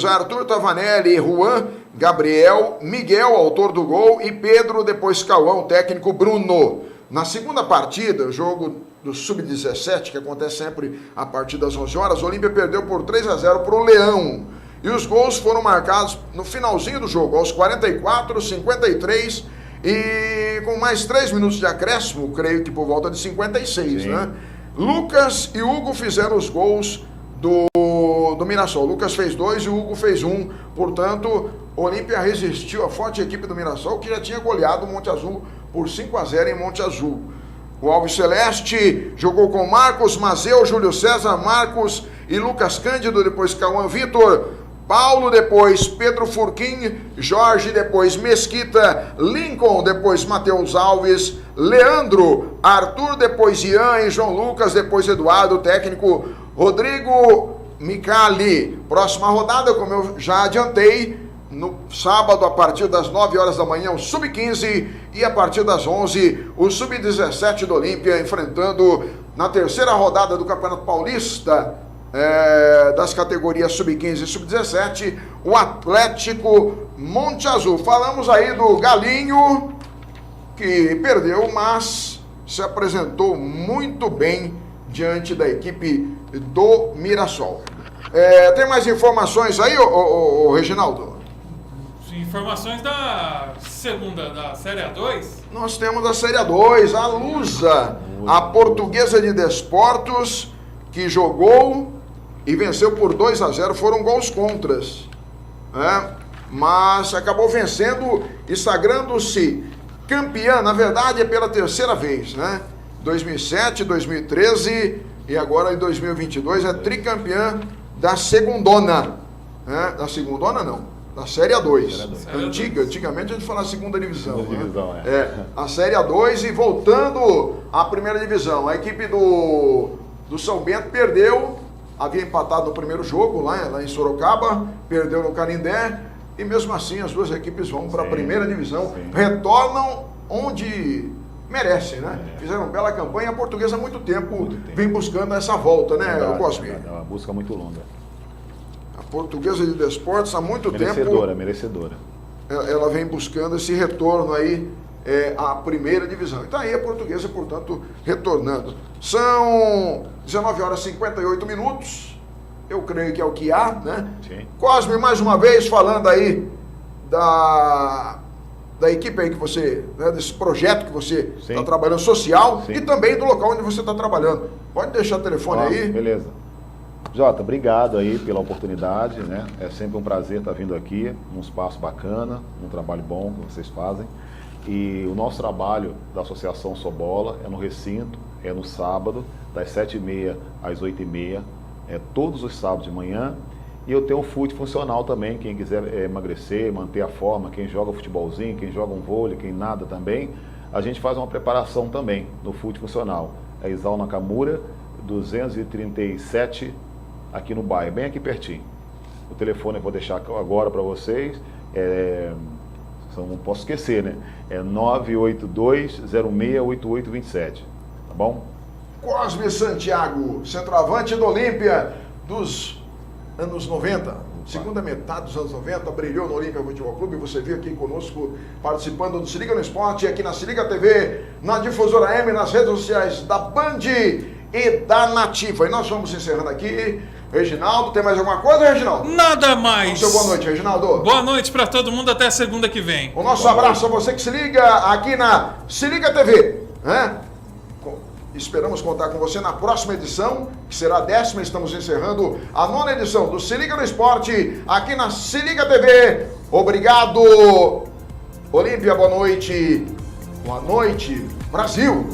Arthur Tavanelli, Juan, Gabriel, Miguel, autor do gol, e Pedro, depois Cauã, o técnico Bruno. Na segunda partida, o jogo do Sub-17, que acontece sempre a partir das 11 horas, o Olímpia perdeu por 3-0 para o Leão. E os gols foram marcados no finalzinho do jogo, aos 44, 53 e com mais 3 minutos de acréscimo, creio que por volta de 56, né? Lucas e Hugo fizeram os gols do Mirassol. Lucas fez 2 e o Hugo fez 1. Portanto, o Olímpia resistiu à forte equipe do Mirassol, que já tinha goleado o Monte Azul por 5-0 em Monte Azul. O Alves Celeste jogou com Marcos, Mazeu, Júlio César, Marcos e Lucas Cândido, depois Cauã Vitor, Paulo, depois Pedro Furquim, Jorge, depois Mesquita, Lincoln, depois Matheus Alves, Leandro, Arthur, depois Ian e João Lucas, depois Eduardo, técnico Rodrigo Micali. Próxima rodada, como eu já adiantei, no sábado a partir das 9 horas da manhã o Sub-15 e a partir das 11 o Sub-17 do Olímpia, enfrentando na terceira rodada do Campeonato Paulista, das categorias Sub-15 e Sub-17, o Atlético Monte Azul. Falamos aí do Galinho, que perdeu, mas se apresentou muito bem diante da equipe do Mirassol. Tem mais informações aí, Reginaldo? Informações da segunda, da Série A2? Nós temos a Série A2, a Lusa, a Portuguesa de Desportos, que jogou e venceu por 2-0, foram gols contras, mas acabou vencendo e sagrando-se campeã, na verdade é pela terceira vez, né? 2007, 2013 e agora em 2022 é tricampeã da segundona, da segundona não, Da Série A2. Série A2. Antigamente a gente falava segunda divisão. Segunda divisão, a Série A2 e voltando à primeira divisão. A equipe do São Bento perdeu, havia empatado no primeiro jogo lá em Sorocaba, perdeu no Canindé e mesmo assim as duas equipes vão para a primeira divisão, retornam onde merecem, né? Fizeram uma bela campanha. A Portuguesa há muito tempo vem buscando essa volta, né, Cosme? É uma busca muito longa. A Portuguesa de Desportos há muito Merecedora. tempo ela vem buscando esse retorno aí à primeira divisão. Então aí a Portuguesa, portanto, retornando. São 19 horas e 58 minutos. Eu creio que é o que há, né? Sim. Cosme, mais uma vez, falando aí da equipe aí que você, né, desse projeto que você está trabalhando, social, Sim. e também do local onde você está trabalhando. Pode deixar o telefone aí. Beleza. Jota, obrigado aí pela oportunidade, né? É sempre um prazer estar vindo aqui, num espaço bacana, um trabalho bom que vocês fazem. E o nosso trabalho da Associação Sobola é no recinto, é no sábado, das 7h30 às 8h30, todos os sábados de manhã. E eu tenho um fute funcional também, quem quiser emagrecer, manter a forma, quem joga futebolzinho, quem joga um vôlei, quem nada também, a gente faz uma preparação também no fute funcional. É Isao Nakamura, 237, aqui no bairro, bem aqui pertinho. O telefone eu vou deixar agora para vocês, não posso esquecer, né? É 982-068827, tá bom? Cosme Santiago, centroavante do Olímpia dos anos 90, segunda metade dos anos 90, brilhou no Olímpia Futebol Clube. Você viu aqui conosco participando do Se Liga no Esporte, aqui na Se Liga TV, na Difusora M, nas redes sociais da Band e da Nativa. E nós vamos encerrando aqui. Reginaldo, tem mais alguma coisa, Reginaldo? Nada mais. Seu boa noite, Reginaldo. Boa noite para todo mundo, até segunda que vem. O nosso abraço a você que se liga aqui na Se Liga TV, né? Esperamos contar com você na próxima edição, que será a 10ª. Estamos encerrando a 9ª edição do Se Liga no Esporte, aqui na Se Liga TV. Obrigado, Olímpia, boa noite. Boa noite, Brasil.